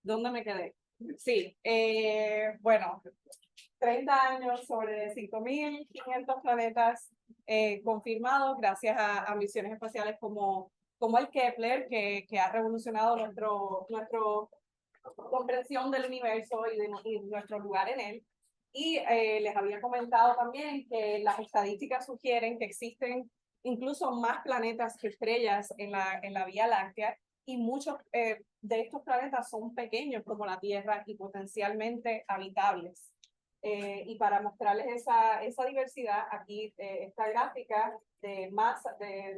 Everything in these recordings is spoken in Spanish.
¿Dónde me quedé? Sí, bueno, 30 años sobre 5.500 planetas confirmados gracias a misiones espaciales como el Kepler, que ha revolucionado nuestro comprensión del universo y nuestro lugar en él. Y les había comentado también que las estadísticas sugieren que existen incluso más planetas que estrellas en la Vía Láctea, y muchos de estos planetas son pequeños como la Tierra y potencialmente habitables. Y para mostrarles esa diversidad, aquí esta gráfica de masa de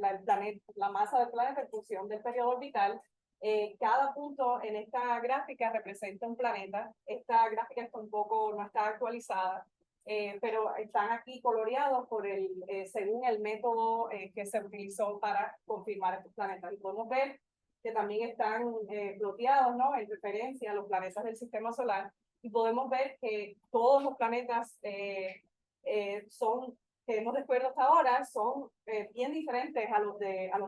la masa del planeta en función del periodo orbital. Cada punto en esta gráfica representa un planeta. Esta gráfica está no está actualizada, pero están aquí coloreados según el método que se utilizó para confirmar estos planetas. Y podemos ver que también están ploteados, ¿no?, en referencia a los planetas del sistema solar. Y podemos ver que todos los planetas que hemos descubierto hasta ahora son bien diferentes a los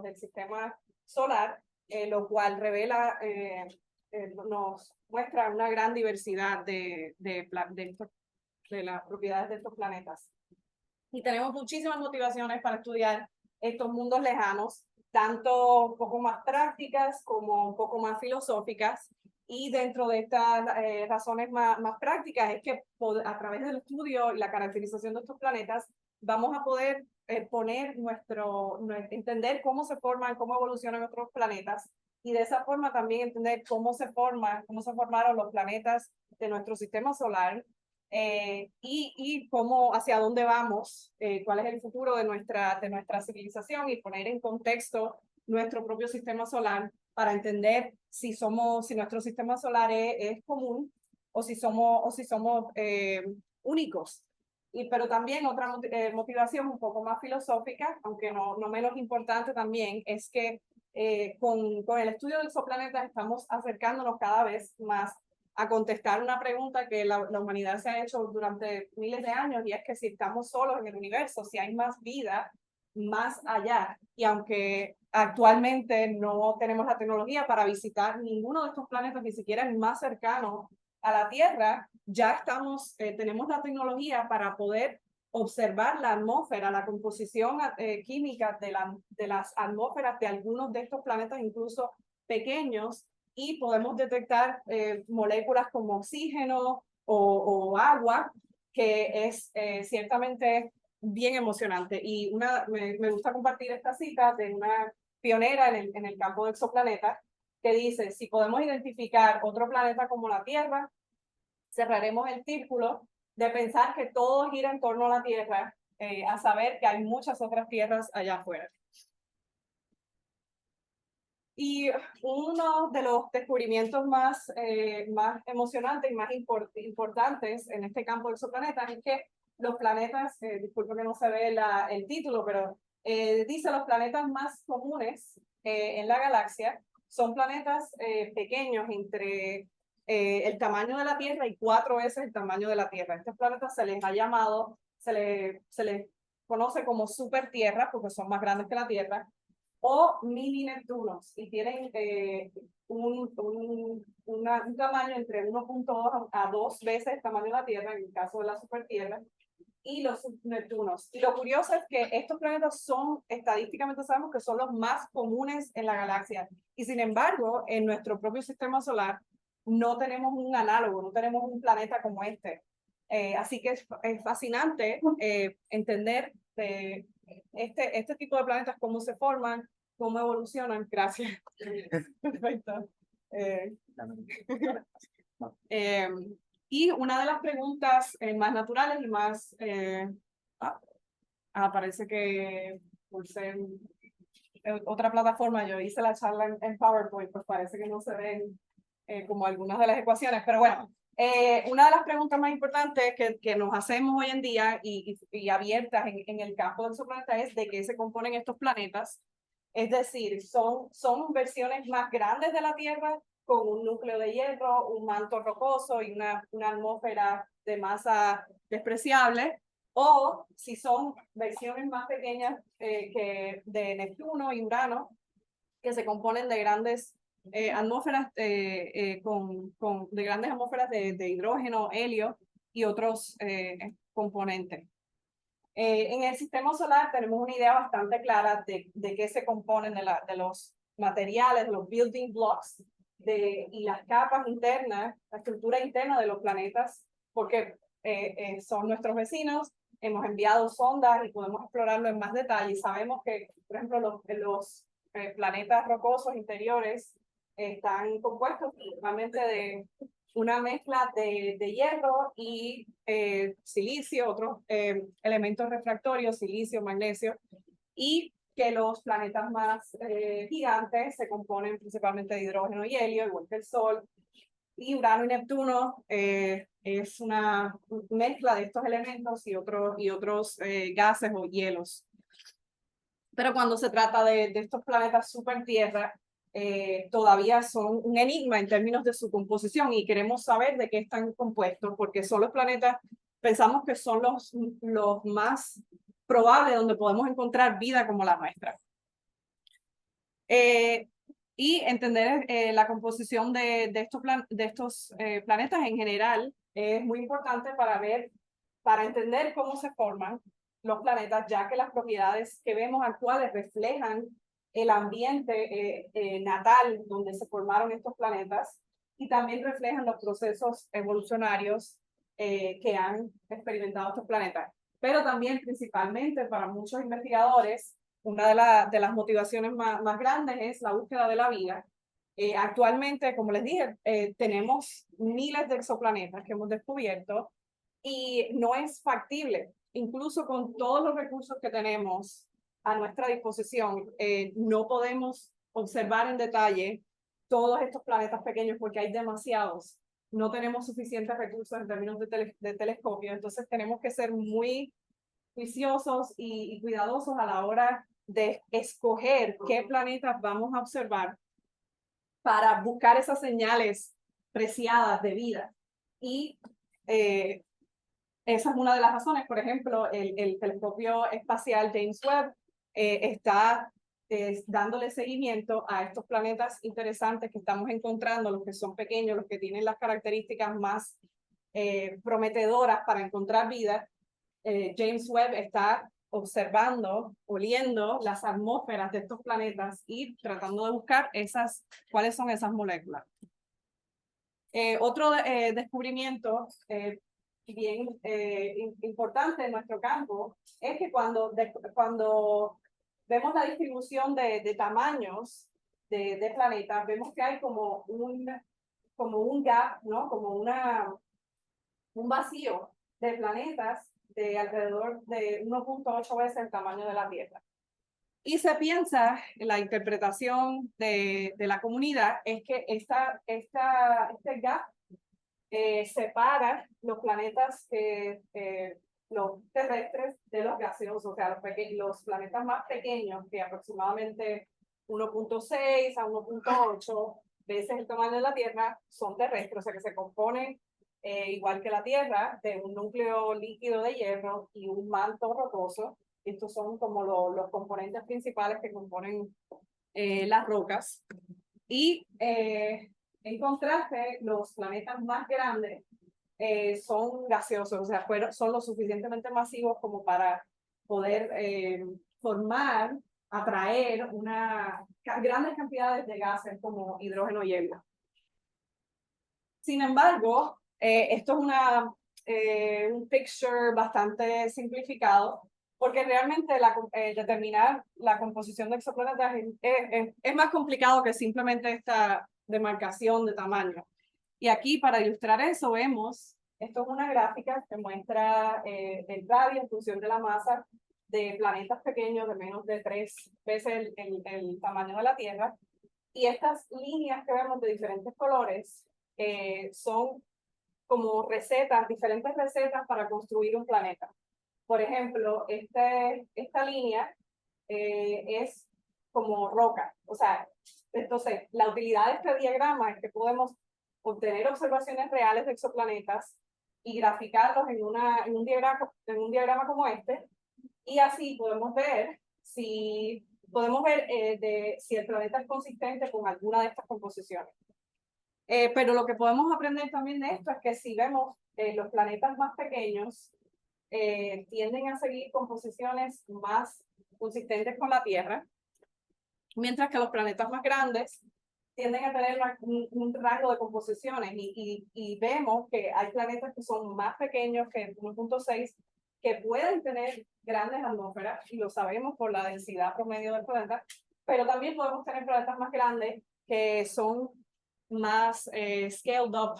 del sistema solar, lo cual nos muestra una gran diversidad de las propiedades de estos planetas. Y tenemos muchísimas motivaciones para estudiar estos mundos lejanos, tanto un poco más prácticas como un poco más filosóficas. Y dentro de estas razones más prácticas es que a través del estudio y la caracterización de estos planetas vamos a poder entender cómo se forman, cómo evolucionan nuestros planetas, y de esa forma también entender cómo se formaron los planetas de nuestro sistema solar, y cómo, hacia dónde vamos, cuál es el futuro de nuestra civilización, y poner en contexto nuestro propio sistema solar para entender si nuestro sistema solar es común o si somos únicos. Pero también otra motivación un poco más filosófica, aunque no menos importante también, es que con el estudio de exoplanetas estamos acercándonos cada vez más a contestar una pregunta que la humanidad se ha hecho durante miles de años, y es que si estamos solos en el universo, si hay más vida más allá. Y aunque actualmente no tenemos la tecnología para visitar ninguno de estos planetas, ni siquiera el más cercano a la Tierra, ya tenemos la tecnología para poder observar la atmósfera, la composición química de las atmósferas de algunos de estos planetas, incluso pequeños, y podemos detectar moléculas como oxígeno o agua, que es ciertamente bien emocionante. Y me gusta compartir esta cita de una pionera en el campo de exoplanetas, que dice: si podemos identificar otro planeta como la Tierra, cerraremos el círculo de pensar que todo gira en torno a la Tierra, a saber que hay muchas otras tierras allá afuera. Y uno de los descubrimientos más emocionantes y más importantes en este campo de exoplanetas es que los planetas, disculpe que no se ve el título, pero dice: los planetas más comunes en la galaxia son planetas pequeños, entre el tamaño de la Tierra y 4 veces el tamaño de la Tierra. Estos planetas se les conoce como super tierra, porque son más grandes que la Tierra, o mini Neptunos, y tienen un tamaño entre 1.2 a 2 veces el tamaño de la Tierra, en el caso de la supertierra, y los Neptunos. Y lo curioso es que estos planetas estadísticamente sabemos que son los más comunes en la galaxia, y sin embargo, en nuestro propio sistema solar no tenemos un análogo, no tenemos un planeta como este. Así que es fascinante entender este tipo de planetas, cómo se forman, cómo evolucionan. Gracias. Perfecto. Eh, y una de las preguntas más naturales y más... parece que por ser otra plataforma, yo hice la charla en PowerPoint, pues parece que no se ven como algunas de las ecuaciones, pero bueno. Una de las preguntas más importantes que nos hacemos hoy en día y abiertas en el campo del exoplaneta es: ¿de qué se componen estos planetas? Es decir, son versiones más grandes de la Tierra, con un núcleo de hierro, un manto rocoso y una atmósfera de masa despreciable, o si son versiones más pequeñas de Neptuno y Urano, que se componen de grandes atmósferas de grandes atmósferas de hidrógeno, helio y otros componentes. En el sistema solar tenemos una idea bastante clara de qué se componen de los materiales, de los building blocks y las capas internas, la estructura interna de los planetas, porque son nuestros vecinos. Hemos enviado sondas y podemos explorarlo en más detalle. Sabemos que, por ejemplo, los planetas rocosos interiores están compuestos principalmente de una mezcla de hierro y silicio, otros elementos refractorios, silicio, magnesio, y que los planetas más gigantes se componen principalmente de hidrógeno y helio, igual que el Sol, y Urano y Neptuno es una mezcla de estos elementos y otros gases o hielos. Pero cuando se trata de estos planetas super Tierra, todavía son un enigma en términos de su composición y queremos saber de qué están compuestos, porque son los planetas, pensamos que son los más probables donde podemos encontrar vida como la nuestra. Y entender la composición de estos planetas en general es muy importante para entender cómo se forman los planetas, ya que las propiedades que vemos actuales reflejan el ambiente natal donde se formaron estos planetas y también reflejan los procesos evolucionarios que han experimentado estos planetas. Pero también, principalmente para muchos investigadores, una de las motivaciones más grandes es la búsqueda de la vida. Actualmente, como les dije, tenemos miles de exoplanetas que hemos descubierto y no es factible, incluso con todos los recursos que tenemos a nuestra disposición, no podemos observar en detalle todos estos planetas pequeños porque hay demasiados. No tenemos suficientes recursos en términos de telescopio, entonces tenemos que ser muy juiciosos y cuidadosos a la hora de escoger qué planetas vamos a observar para buscar esas señales preciadas de vida. Y esa es una de las razones. Por ejemplo, el telescopio espacial James Webb está dándole seguimiento a estos planetas interesantes que estamos encontrando, los que son pequeños, los que tienen las características más prometedoras para encontrar vida. James Webb está observando, oliendo las atmósferas de estos planetas y tratando de buscar cuáles son esas moléculas. Otro descubrimiento bien importante en nuestro campo es que cuando vemos la distribución de tamaños de planetas, vemos que hay como un gap, ¿no? Como un vacío de planetas de alrededor de 1.8 veces el tamaño de la Tierra. Y se piensa, la interpretación de la comunidad es que este gap separa los planetas los terrestres de los gaseosos, o sea, los planetas más pequeños, que aproximadamente 1.6 a 1.8 veces el tamaño de la Tierra, son terrestres, o sea que se componen igual que la Tierra, de un núcleo líquido de hierro y un manto rocoso. Estos son como los componentes principales que componen las rocas. Y en contraste, los planetas más grandes son gaseosos, o sea, son lo suficientemente masivos como para poder atraer grandes cantidades de gases como hidrógeno y helio. Sin embargo, esto es un picture bastante simplificado, porque realmente determinar la composición de exoplanetas es más complicado que simplemente esta demarcación de tamaño. Y aquí, para ilustrar eso, esto es una gráfica que muestra el radio en función de la masa de planetas pequeños de menos de 3 veces el tamaño de la Tierra. Y estas líneas que vemos de diferentes colores son como diferentes recetas para construir un planeta. Por ejemplo, esta línea es como roca. O sea, entonces, la utilidad de este diagrama es que podemos obtener observaciones reales de exoplanetas y graficarlos en un diagrama como este, y así podemos ver si podemos ver si el planeta es consistente con alguna de estas composiciones. Pero lo que podemos aprender también de esto es que si vemos los planetas más pequeños tienden a seguir composiciones más consistentes con la Tierra, mientras que los planetas más grandes tienden a tener un rango de composiciones y vemos que hay planetas que son más pequeños que 1.6 que pueden tener grandes atmósferas, y lo sabemos por la densidad promedio del planeta, pero también podemos tener planetas más grandes que son más scaled up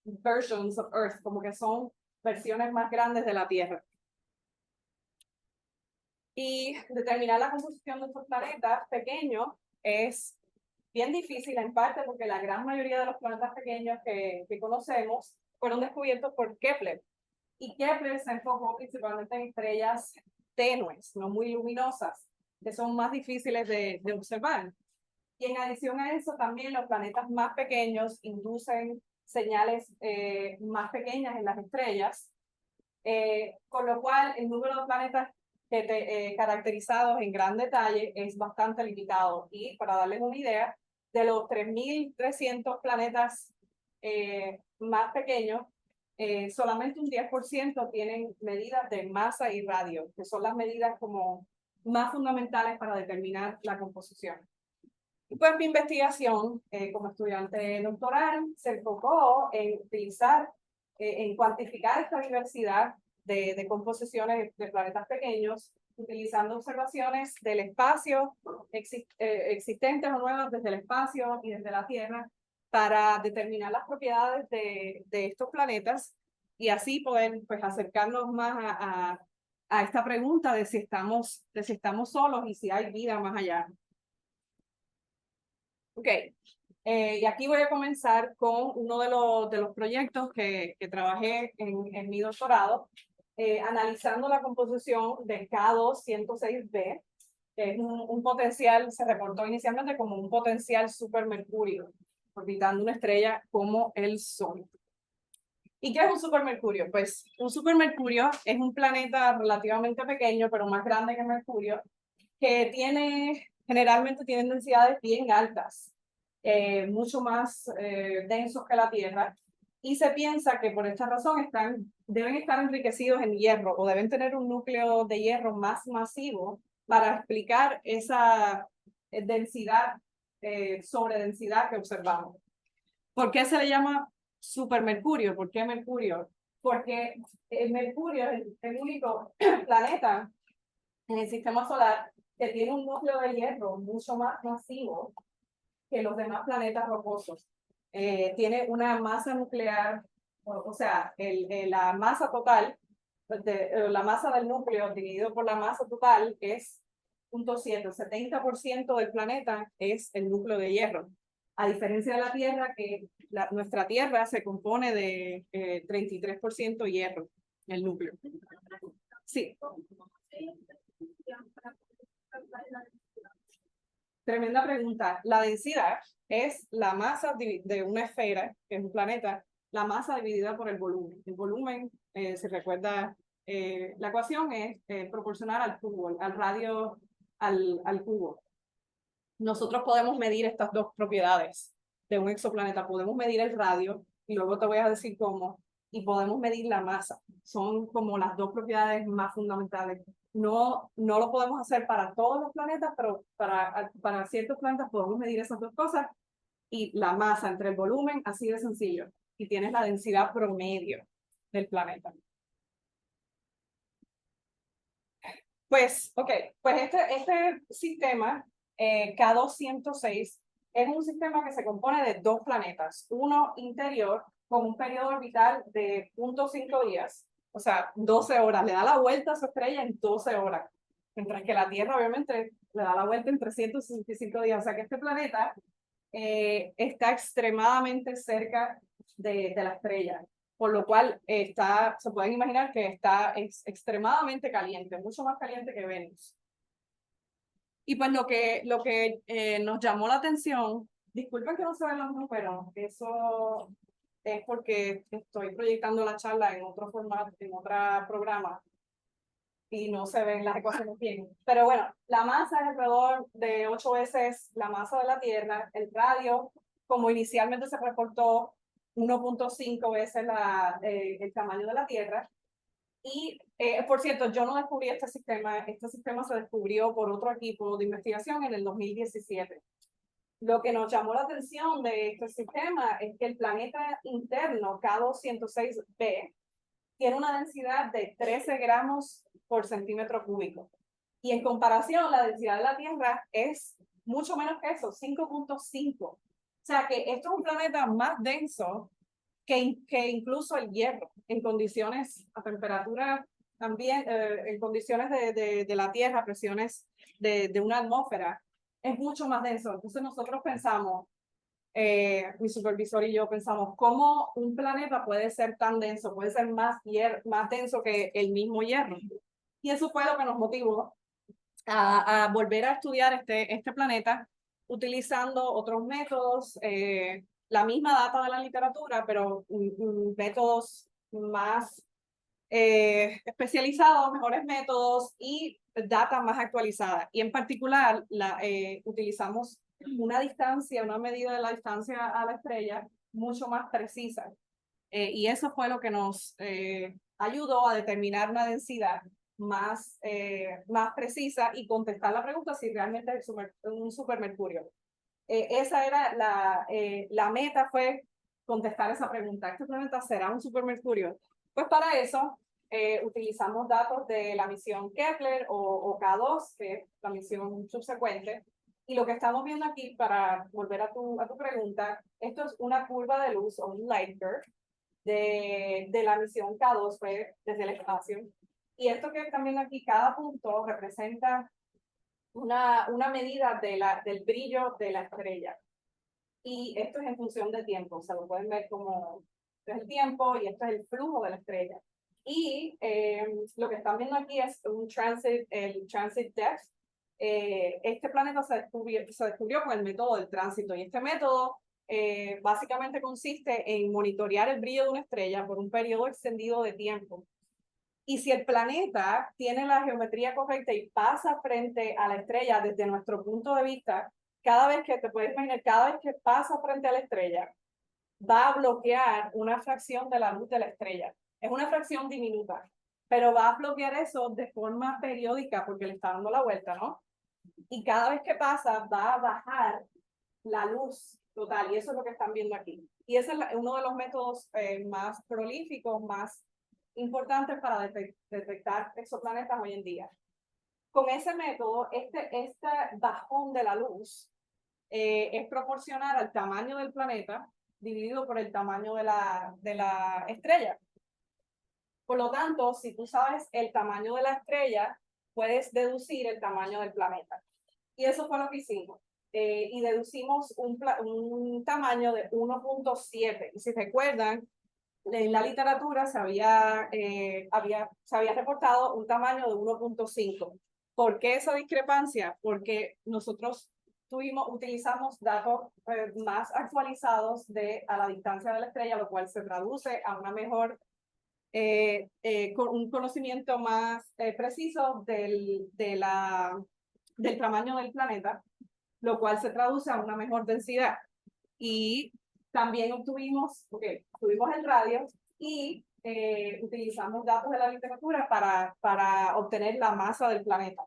versions of Earth, como que son versiones más grandes de la Tierra. Y determinar la composición de estos planetas pequeños es bien difícil, en parte porque la gran mayoría de los planetas pequeños que conocemos fueron descubiertos por Kepler. Y Kepler se enfocó principalmente en estrellas tenues, no muy luminosas, que son más difíciles de observar. Y en adición a eso, también los planetas más pequeños inducen señales más pequeñas en las estrellas, con lo cual el número de planetas caracterizados en gran detalle es bastante limitado. Y para darles una idea, de los 3.300 planetas más pequeños, solamente un 10% tienen medidas de masa y radio, que son las medidas como más fundamentales para determinar la composición. Y pues mi investigación como estudiante doctoral se enfocó en utilizar, en cuantificar esta diversidad de composiciones de planetas pequeños, utilizando observaciones del espacio existentes o nuevas desde el espacio y desde la Tierra para determinar las propiedades de estos planetas y así poder pues, acercarnos más a esta pregunta de si estamos solos y si hay vida más allá. Ok, y aquí voy a comenzar con uno de los proyectos que trabajé en mi doctorado, analizando la composición del K2-106b, que es un potencial, se reportó inicialmente como un potencial supermercurio, orbitando una estrella como el Sol. ¿Y qué es un supermercurio? Pues un supermercurio es un planeta relativamente pequeño, pero más grande que Mercurio, que generalmente tienen densidades bien altas, mucho más densos que la Tierra, y se piensa que por esta razón deben estar enriquecidos en hierro o deben tener un núcleo de hierro más masivo para explicar esa densidad, sobredensidad que observamos. ¿Por qué se le llama supermercurio? ¿Por qué Mercurio? Porque el Mercurio es el único planeta en el sistema solar que tiene un núcleo de hierro mucho más masivo que los demás planetas rocosos. Tiene una masa nuclear, o sea, la masa total, la masa del núcleo dividido por la masa total es 0.7. El 70% del planeta es el núcleo de hierro. A diferencia de la Tierra, que nuestra Tierra se compone de 33% hierro, el núcleo. Sí. Tremenda pregunta. La densidad es la masa de una esfera, que es un planeta, la masa dividida por el volumen. El volumen, si recuerda, la ecuación es proporcional al cubo, al radio al cubo. Nosotros podemos medir estas dos propiedades de un exoplaneta. Podemos medir el radio, y luego te voy a decir cómo, y podemos medir la masa. Son como las dos propiedades más fundamentales. No lo podemos hacer para todos los planetas, pero para ciertos planetas podemos medir esas dos cosas y la masa entre el volumen, así de sencillo. Y tienes la densidad promedio del planeta. Pues, ok, pues este sistema K2-106 es un sistema que se compone de dos planetas, uno interior con un periodo orbital de 0.5 días, o sea, 12 horas, le da la vuelta a su estrella en 12 horas, mientras que la Tierra obviamente le da la vuelta en 365 días, o sea que este planeta está extremadamente cerca de la estrella, por lo cual se pueden imaginar que está extremadamente caliente, mucho más caliente que Venus. Y pues lo que nos llamó la atención, disculpen que no se ven los números, eso es porque estoy proyectando la charla en otro formato, en otro programa. y no se ven las ecuaciones bien. Pero bueno, la masa es alrededor de 8 veces la masa de la Tierra. El radio, como inicialmente se reportó, 1.5 veces el tamaño de la Tierra. Y, por cierto, yo no descubrí este sistema se descubrió por otro equipo de investigación en el 2017. Lo que nos llamó la atención de este sistema es que el planeta interno, K206b, tiene una densidad de 13 gramos por centímetro cúbico. Y en comparación, la densidad de la Tierra es mucho menos que eso, 5.5. O sea que esto es un planeta más denso que incluso el hierro, en condiciones a temperatura también, en condiciones de la Tierra, presiones de una atmósfera, es mucho más denso. Entonces nosotros pensamos, mi supervisor y yo pensamos, ¿cómo un planeta puede ser tan denso? Puede ser más denso que el mismo hierro. Y eso fue lo que nos motivó a volver a estudiar este planeta utilizando otros métodos, la misma data de la literatura, pero métodos más especializados, mejores métodos y data más actualizada. Y en particular, utilizamos una medida de la distancia a la estrella mucho más precisa. Y eso fue lo que nos ayudó a determinar una densidad más precisa y contestar la pregunta si realmente es un supermercurio. Esa era la meta, fue contestar esa pregunta. ¿Este planeta será un supermercurio? Pues para eso utilizamos datos de la misión Kepler o K2, que es la misión subsecuente. Y lo que estamos viendo aquí, para volver a tu pregunta, esto es una curva de luz o un light curve de la misión K2, fue desde el espacio. Y esto que están viendo aquí, cada punto representa una medida del brillo de la estrella. Y esto es en función del tiempo, o sea, lo pueden ver como esto es el tiempo y esto es el flujo de la estrella. Y lo que están viendo aquí es el transit depth. Este planeta se descubrió con el método del tránsito, y este método básicamente consiste en monitorear el brillo de una estrella por un periodo extendido de tiempo. Y si el planeta tiene la geometría correcta y pasa frente a la estrella desde nuestro punto de vista, cada vez que pasa frente a la estrella, va a bloquear una fracción de la luz de la estrella. Es una fracción diminuta, pero va a bloquear eso de forma periódica porque le está dando la vuelta, ¿no? Y cada vez que pasa, va a bajar la luz total, y eso es lo que están viendo aquí. Y ese es uno de los métodos más prolíficos, más importantes para detectar exoplanetas hoy en día. Con ese método, este bajón de la luz es proporcional al tamaño del planeta dividido por el tamaño de la estrella. Por lo tanto, si tú sabes el tamaño de la estrella, puedes deducir el tamaño del planeta. Y eso fue lo que hicimos. Y deducimos un tamaño de 1.7. Y si recuerdan, en la literatura se había reportado un tamaño de 1.5. ¿Por qué esa discrepancia? Porque nosotros utilizamos datos más actualizados a la distancia de la estrella, lo cual se traduce a una mejor, con un conocimiento más preciso del tamaño del planeta, lo cual se traduce a una mejor densidad. Y también tuvimos el radio y utilizamos datos de la literatura para obtener la masa del planeta.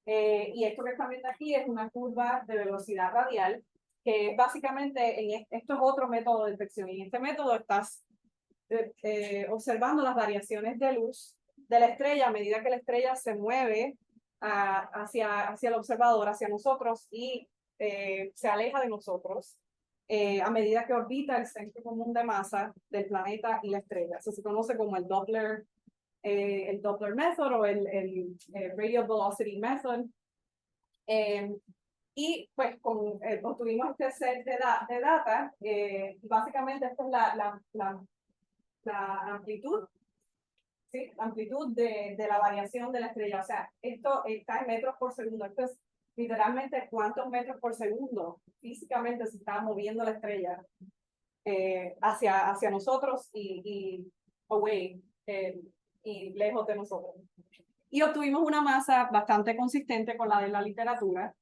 Y esto que están viendo aquí es una curva de velocidad radial, que básicamente esto es otro método de detección. Y en este método estás observando las variaciones de luz de la estrella a medida que la estrella se mueve hacia el observador, hacia nosotros, y se aleja de nosotros a medida que orbita el centro común de masa del planeta y la estrella. Eso se conoce como el Doppler method o el radial velocity method. Y pues obtuvimos este set de data. Básicamente esta es la amplitud, ¿sí? La amplitud de la variación de la estrella. O sea, esto está en metros por segundo. Esto es literalmente cuántos metros por segundo físicamente se está moviendo la estrella hacia nosotros y away, y lejos de nosotros. y obtuvimos una masa bastante consistente con la de la literatura.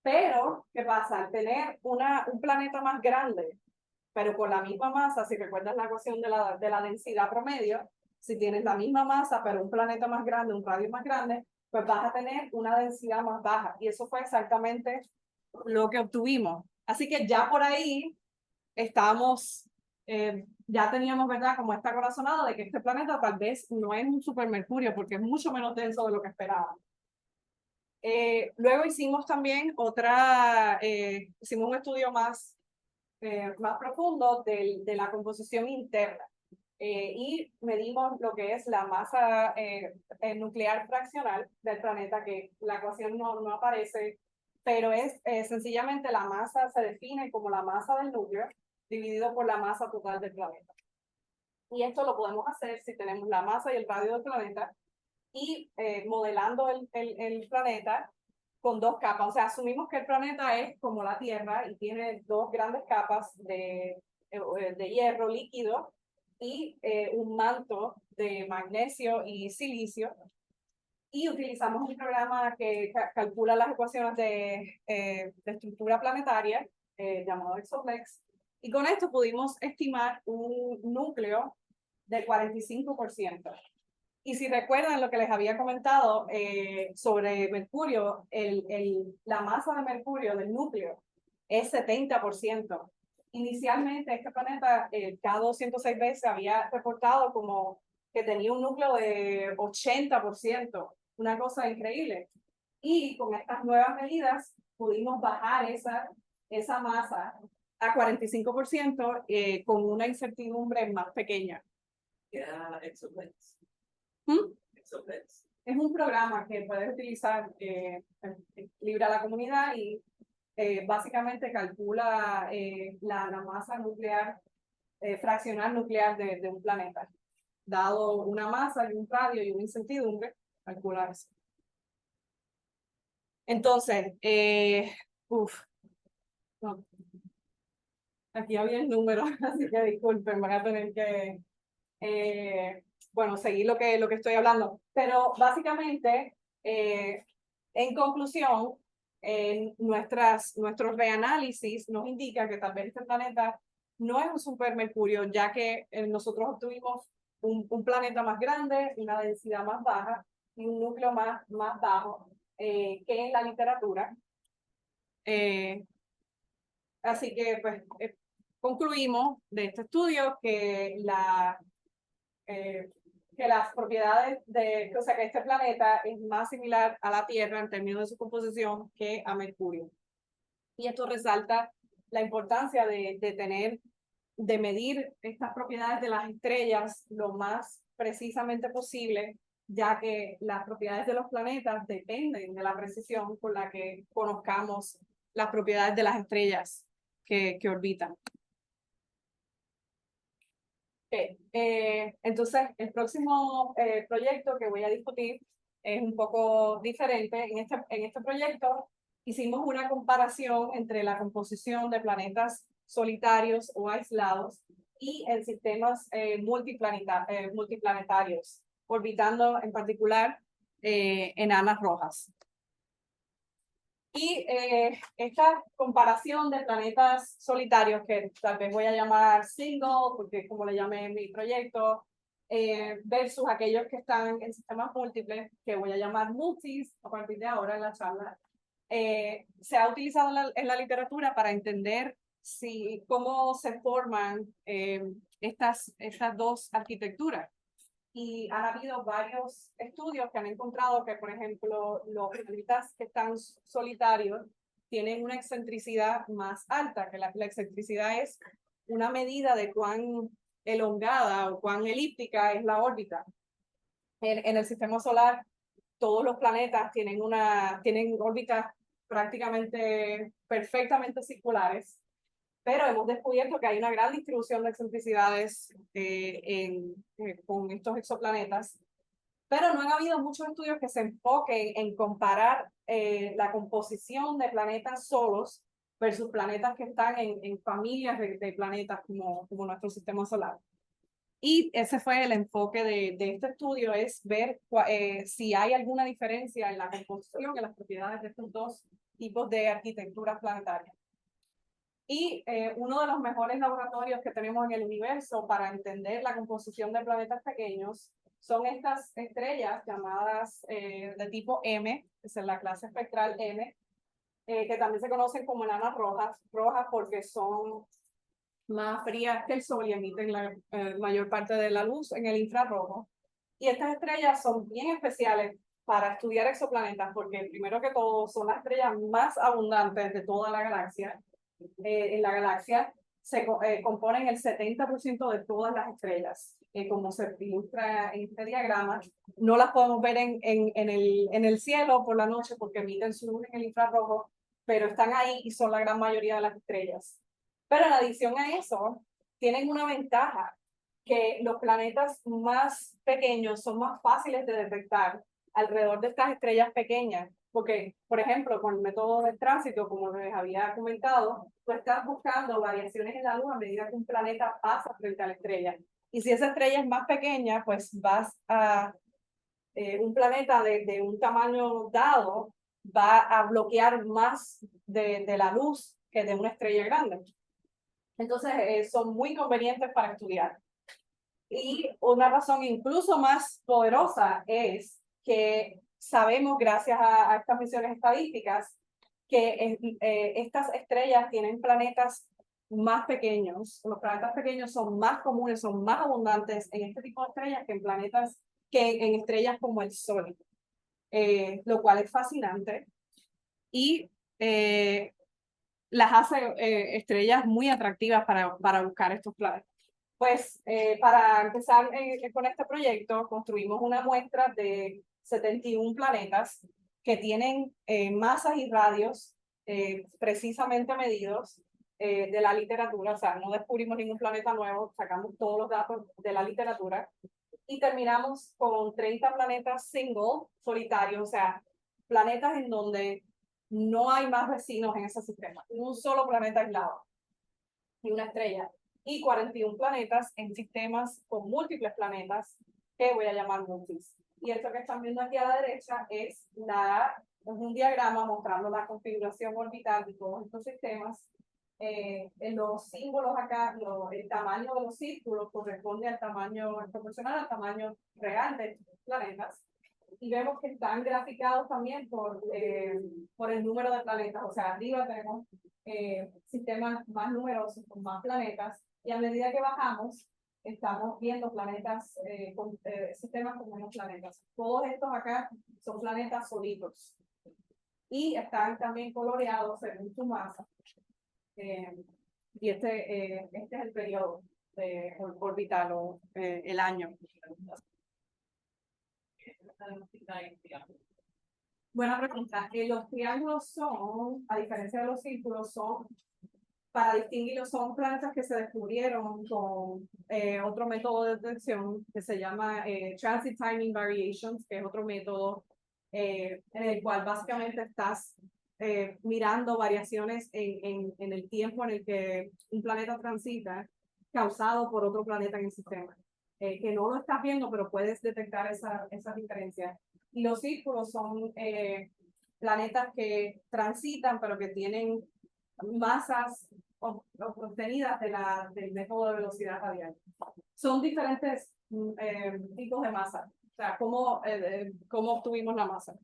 Pero, ¿qué pasa? Al tener un planeta más grande, pero con la misma masa, si recuerdas la ecuación de la densidad promedio, si tienes la misma masa, pero un planeta más grande, un radio más grande, pues vas a tener una densidad más baja. Y eso fue exactamente lo que obtuvimos. Así que ya por ahí estábamos, ya teníamos, ¿verdad? Como esta corazonada de que este planeta tal vez no es un supermercurio, porque es mucho menos denso de lo que esperábamos. Luego hicimos también hicimos un estudio más profundo de la composición interna y medimos lo que es la masa nuclear fraccional del planeta, que la ecuación no aparece, pero es sencillamente la masa se define como la masa del núcleo dividido por la masa total del planeta. Y esto lo podemos hacer si tenemos la masa y el radio del planeta y modelando el planeta con dos capas. O sea, asumimos que el planeta es como la Tierra y tiene dos grandes capas de hierro líquido y un manto de magnesio y silicio. Y utilizamos un programa que calcula las ecuaciones de estructura planetaria llamado Exoplex. Y con esto pudimos estimar un núcleo del 45%. Y si recuerdan lo que les había comentado sobre Mercurio, la masa de Mercurio del núcleo es 70%. Inicialmente este planeta cada 206 veces había reportado como que tenía un núcleo de 80%, una cosa increíble. Y con estas nuevas medidas pudimos bajar esa masa a 45% con una incertidumbre más pequeña. Era Exoplex. ¿Mm? Exoplex. Es un programa que puedes utilizar libre a la comunidad y básicamente calcula la masa nuclear, fraccional nuclear de un planeta. Dado una masa y un radio y una incertidumbre, calcula eso. Entonces, no, aquí había el número, así que disculpen, van a tener que seguir lo que estoy hablando. Pero básicamente, en conclusión, nuestros reanálisis nos indica que tal vez este planeta no es un supermercurio, ya que nosotros obtuvimos un planeta más grande, una densidad más baja y un núcleo más bajo que en la literatura. Así que, pues, concluimos de este estudio que que las propiedades o sea, que este planeta es más similar a la Tierra en términos de su composición que a Mercurio. Y esto resalta la importancia de medir estas propiedades de las estrellas lo más precisamente posible, ya que las propiedades de los planetas dependen de la precisión con la que conozcamos las propiedades de las estrellas que orbitan. Entonces, el próximo proyecto que voy a discutir es un poco diferente. En este proyecto hicimos una comparación entre la composición de planetas solitarios o aislados y en sistemas multiplanetarios, orbitando en particular enanas rojas. Y esta comparación de planetas solitarios, que tal vez voy a llamar single, porque es como le llamé en mi proyecto, versus aquellos que están en sistemas múltiples, que voy a llamar multis a partir de ahora en la charla, se ha utilizado en la literatura para entender cómo se forman estas dos arquitecturas. Y han habido varios estudios que han encontrado que, por ejemplo, los planetas que están solitarios tienen una excentricidad más alta, que la excentricidad es una medida de cuán elongada o cuán elíptica es la órbita. En el sistema solar, todos los planetas tienen órbitas prácticamente perfectamente circulares, pero hemos descubierto que hay una gran distribución de excentricidades con estos exoplanetas, pero no han habido muchos estudios que se enfoquen en comparar la composición de planetas solos versus planetas que están en familias de planetas como nuestro sistema solar. Y ese fue el enfoque de este estudio, es ver si hay alguna diferencia en la composición, en las propiedades de estos dos tipos de arquitecturas planetarias. Y uno de los mejores laboratorios que tenemos en el universo para entender la composición de planetas pequeños son estas estrellas llamadas de tipo M, que es la clase espectral M, que también se conocen como enanas rojas, rojas porque son más frías que el Sol y emiten la mayor parte de la luz en el infrarrojo. Y estas estrellas son bien especiales para estudiar exoplanetas porque primero que todo son las estrellas más abundantes de toda la galaxia. En la galaxia se componen el 70% de todas las estrellas, como se ilustra en este diagrama. No las podemos ver en el cielo por la noche porque emiten su luz en el infrarrojo, pero están ahí y son la gran mayoría de las estrellas. Pero en adición a eso, tienen una ventaja, que los planetas más pequeños son más fáciles de detectar alrededor de estas estrellas pequeñas, porque, por ejemplo, con el método de tránsito, como les había comentado, tú estás buscando variaciones en la luz a medida que un planeta pasa frente a la estrella. Y si esa estrella es más pequeña, pues vas a un planeta de un tamaño dado, va a bloquear más de la luz que de una estrella grande. Entonces, son muy convenientes para estudiar. Y una razón incluso más poderosa es que sabemos, gracias a estas misiones estadísticas, que estas estrellas tienen planetas más pequeños. Los planetas pequeños son más comunes, son más abundantes en este tipo de estrellas que en planetas, que en estrellas como el Sol, lo cual es fascinante. Y las hace estrellas muy atractivas para buscar estos planetas. Pues para empezar con este proyecto, construimos una muestra de 71 planetas que tienen masas y radios precisamente medidos de la literatura. O sea, no descubrimos ningún planeta nuevo, sacamos todos los datos de la literatura y terminamos con 30 planetas single, solitarios, o sea, planetas en donde no hay más vecinos en ese sistema, un solo planeta aislado y una estrella, y 41 planetas en sistemas con múltiples planetas que voy a llamar multis. Y esto que están viendo aquí a la derecha es un diagrama mostrando la configuración orbital de todos estos sistemas. En los símbolos acá, el tamaño de los círculos corresponde al tamaño proporcional al tamaño real de estos planetas. Y vemos que están graficados también por el número de planetas. O sea, arriba tenemos sistemas más numerosos, con más planetas, y a medida que bajamos, estamos viendo planetas, sistemas con menos planetas. Todos estos acá son planetas solitos. Y están también coloreados según su masa. Y este es el periodo orbital o el año. Buena pregunta. Los triángulos son, a diferencia de los círculos, son, para distinguirlos, son planetas que se descubrieron con otro método de detección que se llama Transit Timing Variations, que es otro método en el cual básicamente estás mirando variaciones en el tiempo en el que un planeta transita causado por otro planeta en el sistema. Que no lo estás viendo, pero puedes detectar esas diferencias. Y los círculos son planetas que transitan, pero que tienen masas obtenidas del método de velocidad radial. Son diferentes tipos de masa. O sea, ¿cómo obtuvimos la masa?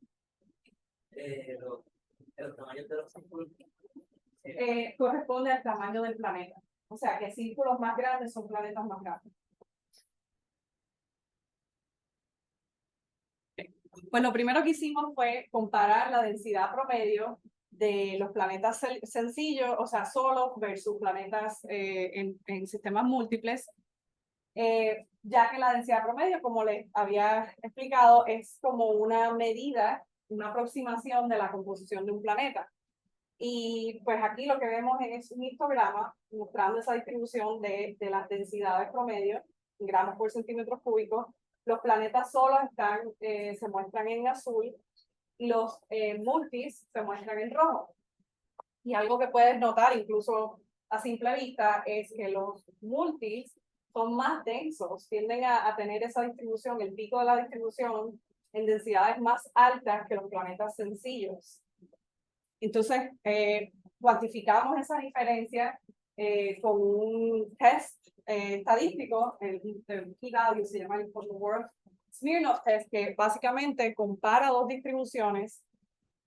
Los tamaños de los círculos. Corresponde al tamaño del planeta. O sea, que círculos más grandes son planetas más grandes. Pues lo primero que hicimos fue comparar la densidad promedio de los planetas sencillos, o sea, solos, versus planetas en sistemas múltiples, ya que la densidad promedio, como les había explicado, es como una medida, una aproximación de la composición de un planeta. Y pues aquí lo que vemos es un histograma mostrando esa distribución de las densidades promedio, en gramos por centímetros cúbicos. Los planetas solos se muestran en azul y los multis se muestran en rojo. Y algo que puedes notar incluso a simple vista es que los multis son más densos, tienden a tener esa distribución, el pico de la distribución en densidades más altas que los planetas sencillos. Entonces, cuantificamos esa diferencia con un test estadístico, el p-value se llama el Fort-Worth-Smirnov test, que básicamente compara dos distribuciones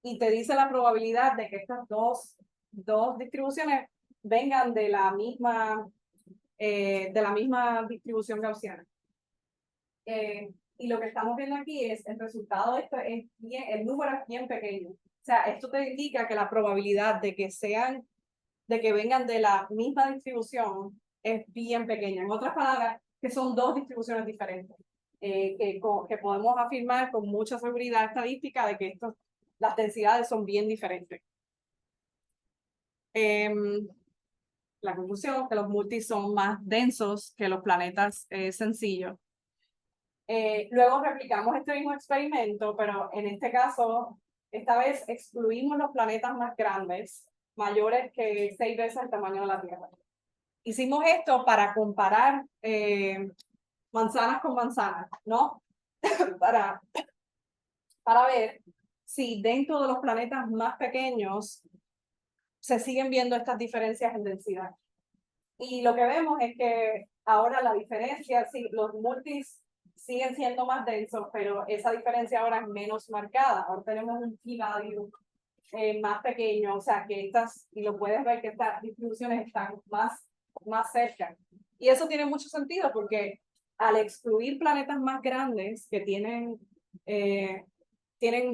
y te dice la probabilidad de que estas dos distribuciones vengan de la misma distribución gaussiana. Y lo que estamos viendo aquí es el resultado de esto es bien, el número es bien pequeño. O sea, esto te indica que la probabilidad de que vengan de la misma distribución es bien pequeña. En otras palabras, que son dos distribuciones diferentes. Que podemos afirmar con mucha seguridad estadística de que las densidades son bien diferentes. La conclusión, que los multis son más densos que los planetas sencillos. Luego replicamos este mismo experimento, pero en este caso, esta vez excluimos los planetas más grandes, mayores que 6 veces el tamaño de la Tierra. Hicimos esto para comparar manzanas con manzanas, ¿no? para ver si dentro de los planetas más pequeños se siguen viendo estas diferencias en densidad. Y lo que vemos es que ahora la diferencia, sí, los multis siguen siendo más densos, pero esa diferencia ahora es menos marcada. Ahora tenemos un p-value más pequeño, o sea que y lo puedes ver que estas distribuciones están más cerca. Y eso tiene mucho sentido porque al excluir planetas más grandes que tienen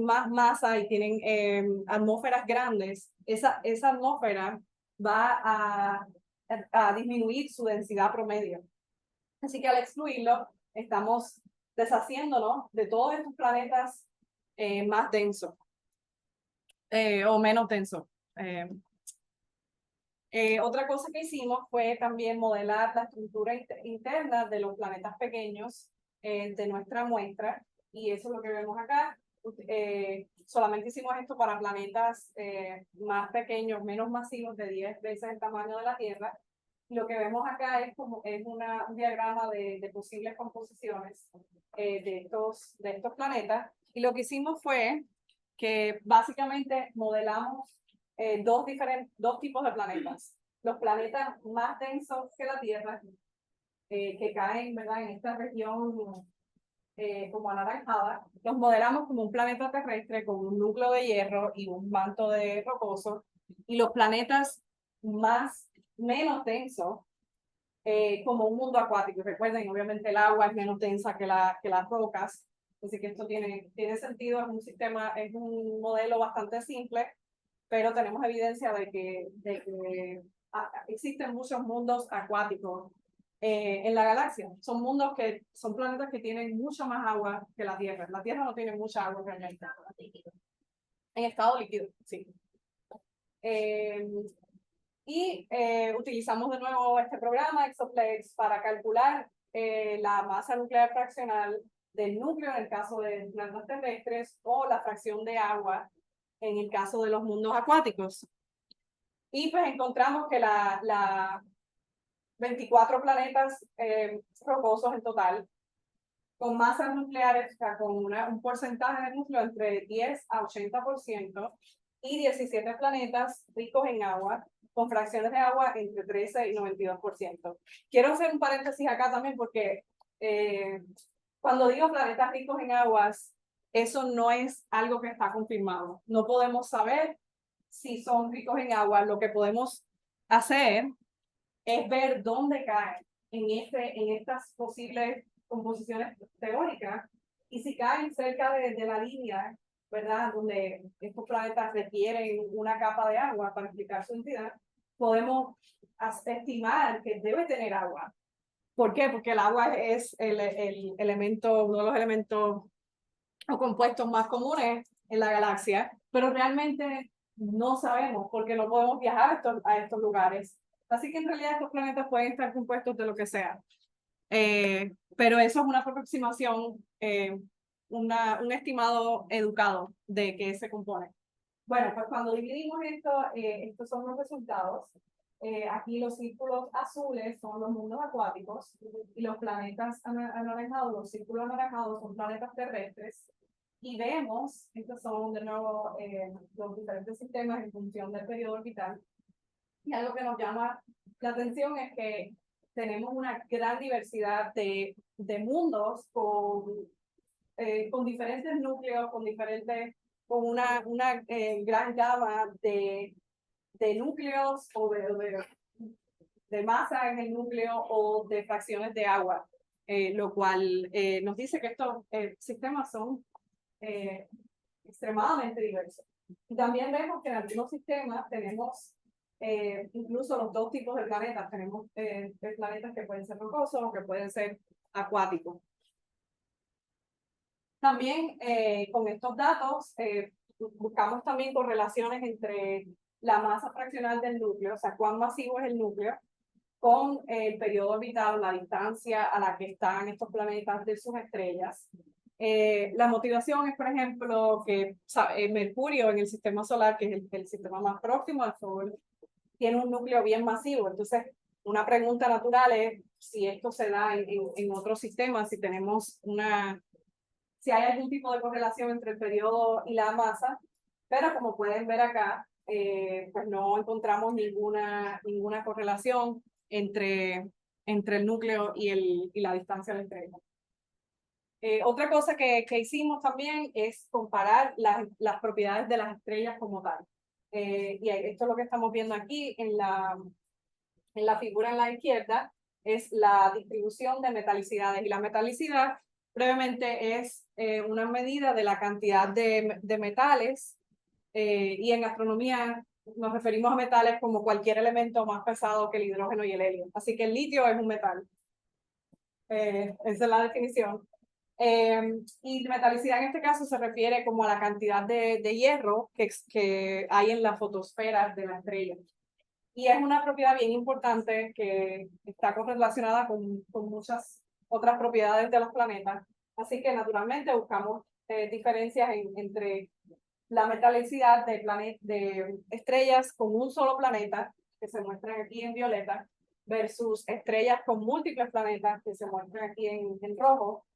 más masa y tienen atmósferas grandes, esa atmósfera va a disminuir su densidad promedio. Así que al excluirlo, estamos deshaciéndonos de todos estos planetas más densos o menos densos. Otra cosa que hicimos fue también modelar la estructura interna de los planetas pequeños de nuestra muestra, y eso es lo que vemos acá. Solamente hicimos esto para planetas más pequeños, menos masivos, de 10 veces el tamaño de la Tierra. Lo que vemos acá es un diagrama de posibles composiciones de estos planetas, y lo que hicimos fue que básicamente modelamos dos tipos de planetas. Los planetas más densos que la Tierra, que caen, ¿verdad?, en esta región como anaranjada, los modelamos como un planeta terrestre con un núcleo de hierro y un manto de rocoso, y los planetas menos densos como un mundo acuático. Recuerden, obviamente el agua es menos densa que las rocas, así que esto tiene sentido. Es un modelo bastante simple, pero tenemos evidencia de que existen muchos mundos acuáticos en la galaxia. Son planetas que tienen mucha más agua que la Tierra. La Tierra no tiene mucha agua realmente. En estado líquido, sí. Utilizamos de nuevo este programa, Exoplex, para calcular la masa nuclear fraccional del núcleo en el caso de planetas terrestres, o la fracción de agua en el caso de los mundos acuáticos. Y pues encontramos que 24 planetas rocosos en total, con masas nucleares, o sea, con un porcentaje de núcleo entre 10 a 80%, y 17 planetas ricos en agua, con fracciones de agua entre 13 y 92%. Quiero hacer un paréntesis acá también porque cuando digo planetas ricos en aguas, eso no es algo que está confirmado. No podemos saber si son ricos en agua. Lo que podemos hacer es ver dónde caen en estas posibles composiciones teóricas, y si caen cerca de la línea, ¿verdad?, donde estos planetas requieren una capa de agua para explicar su entidad, podemos estimar que debe tener agua. ¿Por qué? Porque el agua es uno de los elementos o compuestos más comunes en la galaxia, pero realmente no sabemos porque no podemos viajar a estos lugares. Así que en realidad estos planetas pueden estar compuestos de lo que sea. Pero eso es una aproximación, un estimado educado de qué se compone. Bueno, pues cuando dividimos esto, estos son los resultados. Aquí los círculos azules son los mundos acuáticos y los planetas anaranjados, los círculos anaranjados son planetas terrestres. Y vemos, estos son de nuevo los diferentes sistemas en función del periodo orbital. Y algo que nos llama la atención es que tenemos una gran diversidad de mundos con diferentes núcleos, con una gran gama de núcleos o de masa en el núcleo o de fracciones de agua, lo cual nos dice que estos sistemas son extremadamente diversos. Y también vemos que en algunos sistemas tenemos incluso los dos tipos de planetas. Tenemos planetas que pueden ser rocosos o que pueden ser acuáticos. También con estos datos buscamos también correlaciones entre la masa fraccional del núcleo, o sea, cuán masivo es el núcleo, con el periodo orbital, la distancia a la que están estos planetas de sus estrellas. La motivación es, por ejemplo, que Mercurio en el sistema solar, que es el sistema más próximo al Sol, tiene un núcleo bien masivo. Entonces, una pregunta natural es si esto se da en otros sistemas, si hay algún tipo de correlación entre el periodo y la masa, pero como pueden ver acá, pues no encontramos ninguna correlación entre el núcleo y la distancia de la estrella. Otra cosa que hicimos también es comparar las propiedades de las estrellas como tal. Y esto es lo que estamos viendo aquí en la figura en la izquierda, es la distribución de metalicidades. Y la metalicidad brevemente es una medida de la cantidad de metales, y en astronomía nos referimos a metales como cualquier elemento más pesado que el hidrógeno y el helio. Así que el litio es un metal. Esa es la definición. Y metalicidad en este caso se refiere como a la cantidad de hierro que hay en la fotosfera de la estrella. Y es una propiedad bien importante que está correlacionada con muchas otras propiedades de los planetas. Así que naturalmente buscamos diferencias entre la metalicidad de estrellas con un solo planeta, que se muestran aquí en violeta, versus estrellas con múltiples planetas, que se muestran aquí en rojo.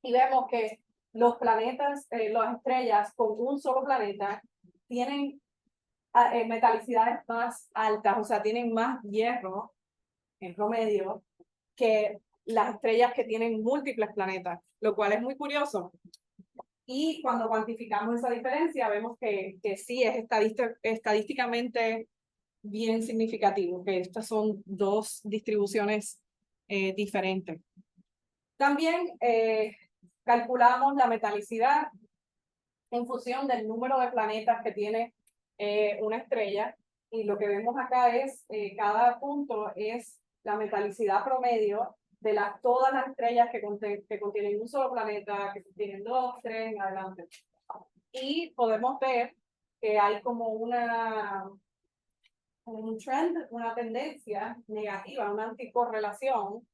Y vemos que los planetas, las estrellas con un solo planeta, tienen metalicidades más altas, o sea, tienen más hierro en promedio que las estrellas que tienen múltiples planetas, lo cual es muy curioso. Y cuando cuantificamos esa diferencia, vemos que sí es estadísticamente bien significativo, que estas son dos distribuciones diferentes. También calculamos la metalicidad en función del número de planetas que tiene una estrella, y lo que vemos acá es cada punto es la metalicidad promedio de todas las estrellas que contienen un solo planeta, que contienen 2, 3, en adelante. Y podemos ver que hay como un trend, una tendencia negativa, una anticorrelación,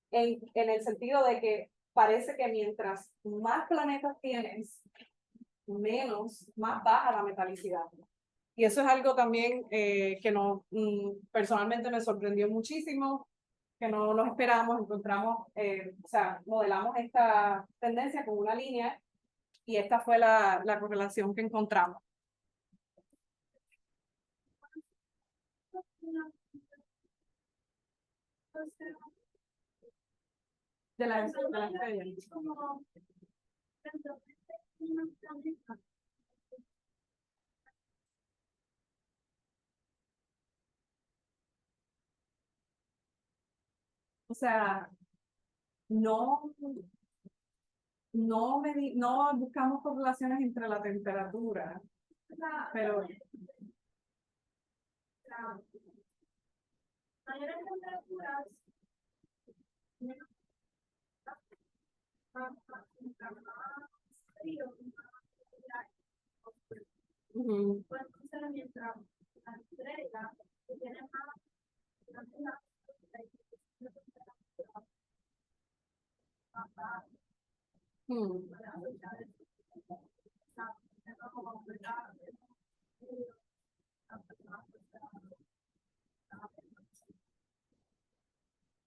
en el sentido de que parece que mientras más planetas tienes, más baja la metalicidad. Y eso es algo también que personalmente me sorprendió muchísimo, que no nos esperamos. Encontramos, o sea, modelamos esta tendencia con una línea y esta fue la correlación que encontramos. De la estrella. O sea, no buscamos correlaciones entre la temperatura, pero mayores temperaturas puede ser mientras la estrella tiene más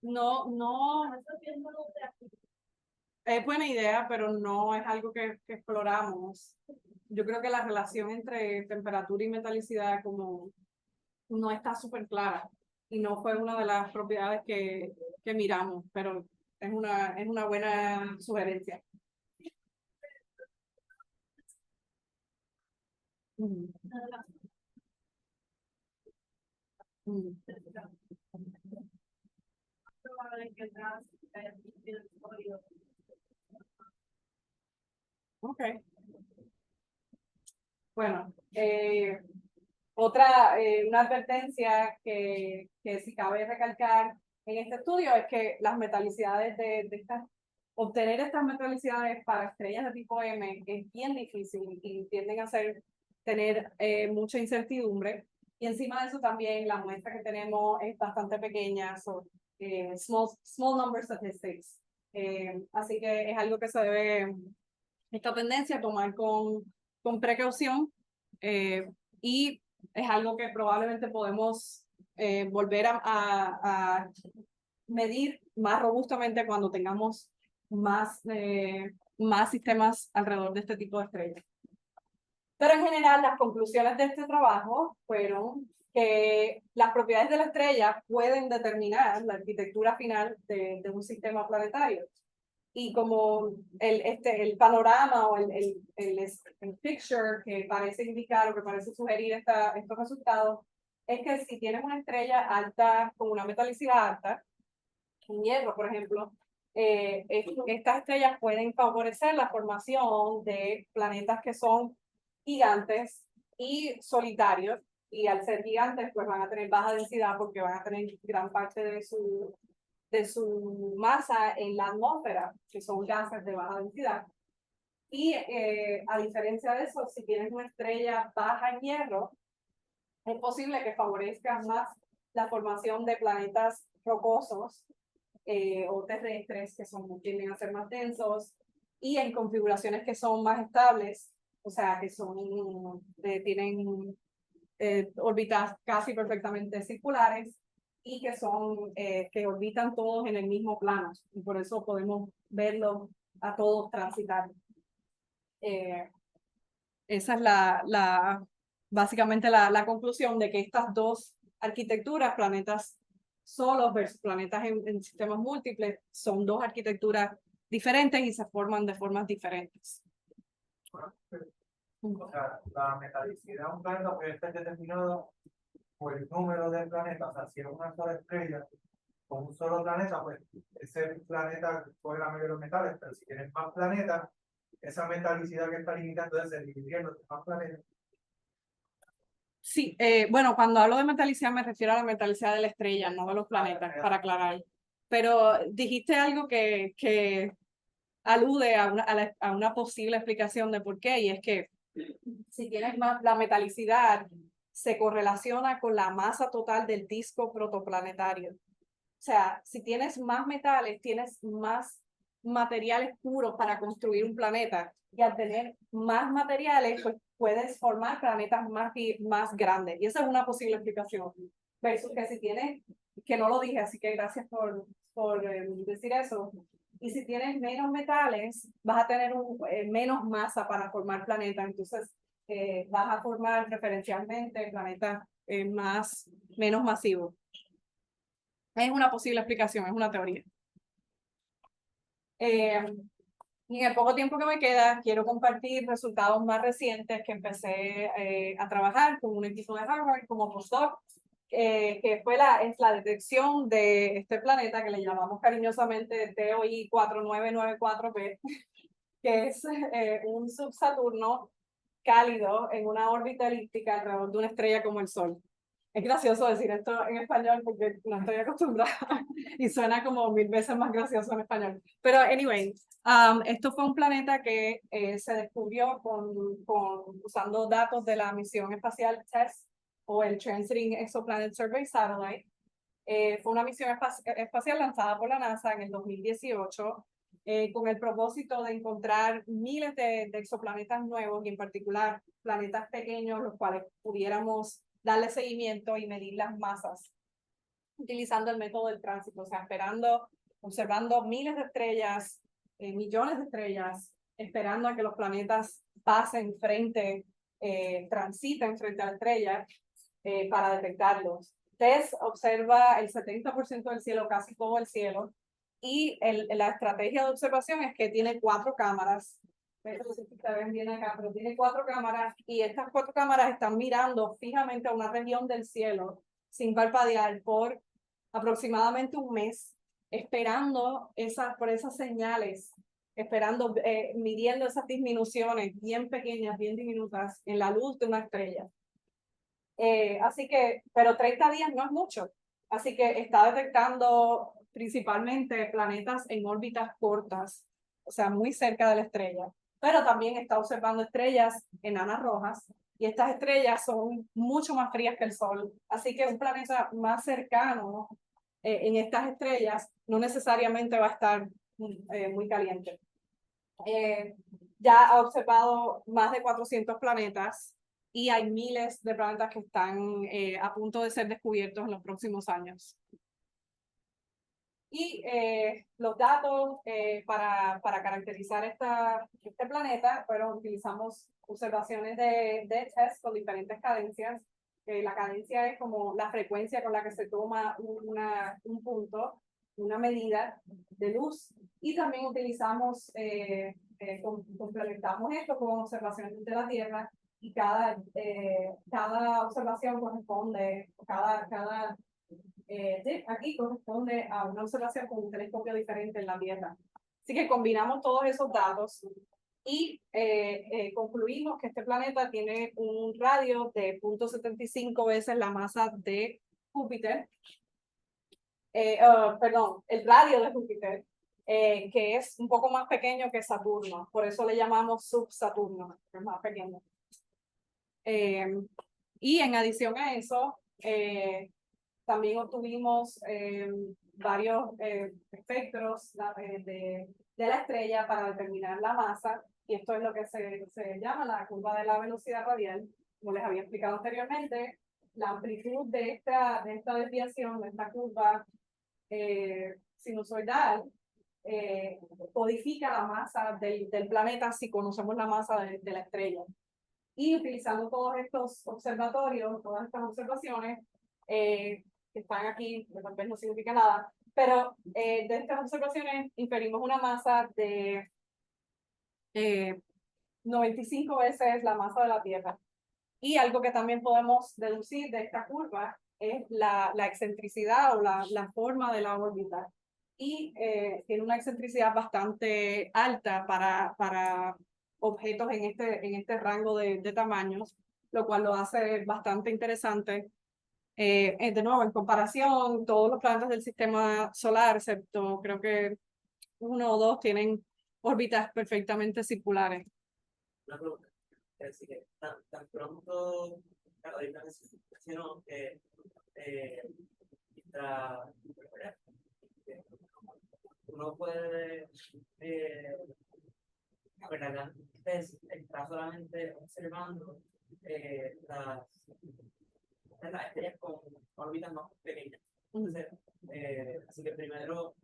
no, es buena idea, pero no es algo que exploramos. Yo creo que la relación entre temperatura y metalicidad como no está súper clara y no fue una de las propiedades que miramos, pero es una buena sugerencia. Mm, mm. Ok, bueno, una advertencia que si cabe recalcar en este estudio es que las metalicidades obtener estas metalicidades para estrellas de tipo M es bien difícil y tienden a tener mucha incertidumbre. Y encima de eso también la muestra que tenemos es bastante pequeña, small number statistics. Así que es algo que se debe, esta tendencia, tomar con precaución. Y es algo que probablemente podemos volver a medir más robustamente cuando tengamos más sistemas alrededor de este tipo de estrellas. Pero en general, las conclusiones de este trabajo fueron que las propiedades de la estrella pueden determinar la arquitectura final de un sistema planetario. Y como el panorama o el picture que parece indicar o que parece sugerir estos resultados es que si tienes una estrella alta con una metalicidad alta, un hierro, por ejemplo, estas estrellas pueden favorecer la formación de planetas que son gigantes y solitarios, y al ser gigantes pues van a tener baja densidad porque van a tener gran parte de su masa en la atmósfera, que son gases de baja densidad. Y a diferencia de eso, si tienes una estrella baja en hierro, es posible que favorezca más la formación de planetas rocosos o terrestres que tienden a ser más densos y en configuraciones que son más estables, o sea, tienen órbitas casi perfectamente circulares y que orbitan todos en el mismo plano, y por eso podemos verlos a todos transitar. Esa es básicamente la conclusión de que estas dos arquitecturas, planetas solos versus planetas en sistemas múltiples, son dos arquitecturas diferentes y se forman de formas diferentes. O sea, la metalicidad de un planeta puede estar determinado por el número de planetas. O sea, si es una sola estrella con un solo planeta, pues ese planeta coge la mayoría de los metales, pero si tienes más planetas, esa metalicidad que está limitando se dividiría en los más planetas. Sí, bueno, cuando hablo de metalicidad me refiero a la metalicidad de la estrella, no de los planetas, para aclarar. Pero dijiste algo que alude a una posible explicación de por qué, y es que si tienes más, la metalicidad se correlaciona con la masa total del disco protoplanetario. O sea, si tienes más metales, tienes más materiales puros para construir un planeta. Y al tener más materiales, pues puedes formar planetas más grandes. Y esa es una posible explicación. Versus que si tienes, que no lo dije, así que gracias por decir eso. Y si tienes menos metales, vas a tener menos masa para formar planetas. Entonces, vas a formar preferencialmente planetas menos masivos. Es una posible explicación, es una teoría. Y en el poco tiempo que me queda, quiero compartir resultados más recientes que empecé a trabajar con un equipo de Harvard como postdoc, que es la detección de este planeta que le llamamos cariñosamente TOI 4994b, que es un subsaturno cálido en una órbita elíptica alrededor de una estrella como el Sol. Es gracioso decir esto en español porque no estoy acostumbrada y suena como 1000 veces más gracioso en español. Pero anyway, esto fue un planeta que se descubrió usando datos de la misión espacial TESS o el Transiting Exoplanet Survey Satellite. Fue una misión espacial lanzada por la NASA en el 2018 con el propósito de encontrar miles de exoplanetas nuevos y en particular planetas pequeños los cuales pudiéramos darle seguimiento y medir las masas. utilizando el método del tránsito, o sea, observando miles de estrellas, millones de estrellas, esperando a que los planetas pasen transiten frente a la estrella para detectarlos. TESS observa el 70% del cielo, casi todo el cielo, y la estrategia de observación es que tiene 4 cámaras. No sé si ustedes ven acá, pero tiene 4 cámaras y estas 4 cámaras están mirando fijamente a una región del cielo sin parpadear por aproximadamente un mes, esperando por esas señales, midiendo esas disminuciones bien pequeñas, bien diminutas en la luz de una estrella. Así que, pero 30 días no es mucho. Así que está detectando principalmente planetas en órbitas cortas, o sea, muy cerca de la estrella. Pero también está observando estrellas enanas rojas, y estas estrellas son mucho más frías que el Sol. Así que un planeta más cercano en estas estrellas no necesariamente va a estar muy caliente. Ya ha observado más de 400 planetas y hay miles de planetas que están a punto de ser descubiertos en los próximos años. Y los datos para caracterizar este planeta, utilizamos observaciones de TESS con diferentes cadencias. La cadencia es como la frecuencia con la que se toma un punto, una medida de luz. Y también complementamos esto con observaciones de la Tierra, y cada observación corresponde, aquí corresponde a una observación con un telescopio diferente en la Tierra. Así que combinamos todos esos datos y concluimos que este planeta tiene un radio de 0.75 veces la masa de Júpiter. Perdón, el radio de Júpiter, que es un poco más pequeño que Saturno. Por eso le llamamos subsaturno, que es más pequeño. Y en adición a eso, también obtuvimos varios espectros de la estrella para determinar la masa, y esto es lo que se llama la curva de la velocidad radial. Como les había explicado anteriormente, la amplitud de esta desviación, de esta curva sinusoidal, codifica la masa del planeta si conocemos la masa de la estrella. Y utilizando todos estos observatorios, todas estas observaciones, que están aquí, que tal vez no significa nada, pero de estas observaciones inferimos una masa de 95 veces la masa de la Tierra. Y algo que también podemos deducir de esta curva es la excentricidad o la forma de la órbita. Y tiene una excentricidad bastante alta para objetos en este rango de tamaños, lo cual lo hace bastante interesante. De nuevo, en comparación, todos los planetas del sistema solar, excepto creo que 1 o 2, tienen órbitas perfectamente circulares. Una pregunta. Es decir, que tan pronto, claro, ahorita mencionó que uno puede, ¿verdad? Está solamente observando las estrellas con órbitas más pequeñas. Entonces, así que primero,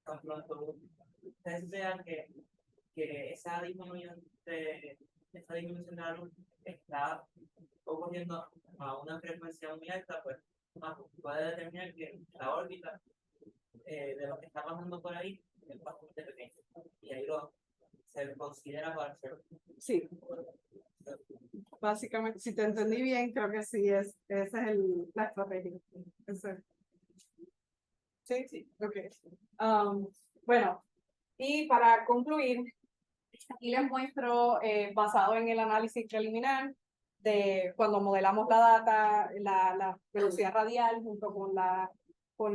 tan pronto ustedes vean que esa disminución de la luz está ocurriendo a una frecuencia muy alta, pues puede determinar que la órbita de lo que está pasando por ahí es bastante pequeña. Y ahí se considera para ser. Sí. Básicamente, si te entendí bien, creo que sí, esa es la estrategia. Sí, sí, ok. Bueno, y para concluir, aquí les muestro, basado en el análisis preliminar, de cuando modelamos la data, la velocidad radial junto con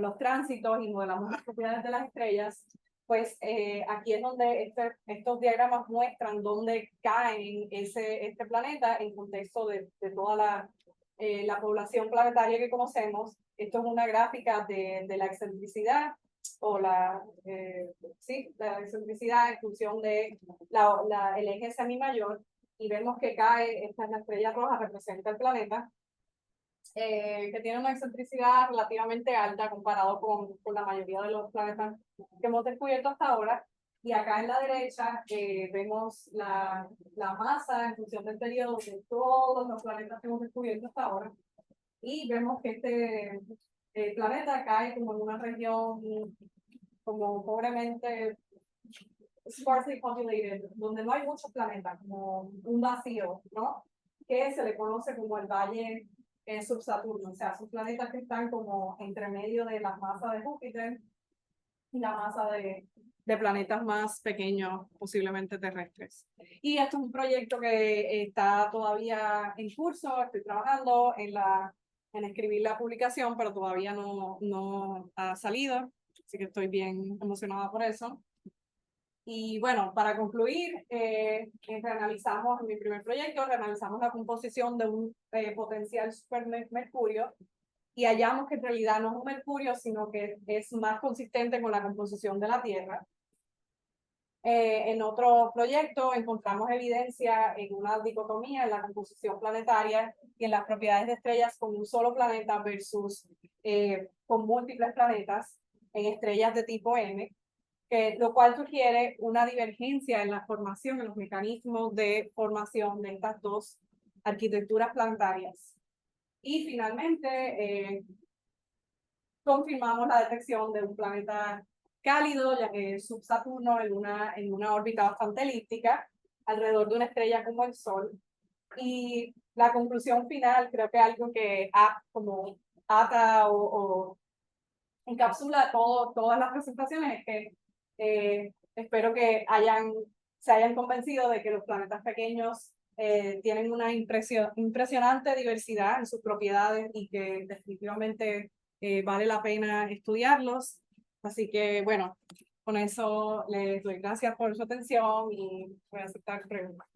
los tránsitos, y modelamos las propiedades de las estrellas, pues aquí es donde estos diagramas muestran dónde cae este planeta en contexto de toda la población planetaria que conocemos. Esto es una gráfica de la excentricidad, o la excentricidad en función de el eje semimayor, y vemos que cae, esta es la estrella roja, representa el planeta, que tiene una excentricidad relativamente alta comparado con la mayoría de los planetas que hemos descubierto hasta ahora. Y acá en la derecha vemos la masa en función del periodo de todos los planetas que hemos descubierto hasta ahora. Y vemos que este planeta cae como en una región como pobremente sparsely populated, donde no hay muchos planetas, como un vacío, ¿no? Que se le conoce como el Valle Subsaturno, o sea, son planetas que están como entre medio de la masa de Júpiter y la masa de planetas más pequeños, posiblemente terrestres. Y esto es un proyecto que está todavía en curso, estoy trabajando en escribir la publicación, pero todavía no ha salido, así que estoy bien emocionada por eso. Y bueno, para concluir, reanalizamos en mi primer proyecto, reanalizamos la composición de un potencial supermercurio y hallamos que en realidad no es un mercurio, sino que es más consistente con la composición de la Tierra. En otro proyecto encontramos evidencia en una dicotomía en la composición planetaria y en las propiedades de estrellas con un solo planeta versus con múltiples planetas en estrellas de tipo M, lo cual sugiere una divergencia en la formación, en los mecanismos de formación de estas dos arquitecturas planetarias. Y finalmente, confirmamos la detección de un planeta cálido, ya que es subsaturno en una órbita bastante elíptica, alrededor de una estrella como el Sol. Y la conclusión final, creo que algo que como ata o encapsula todas las presentaciones, es que espero que se hayan convencido de que los planetas pequeños tienen una impresionante diversidad en sus propiedades y que definitivamente vale la pena estudiarlos. Así que, bueno, con eso les doy gracias por su atención y voy a aceptar preguntas.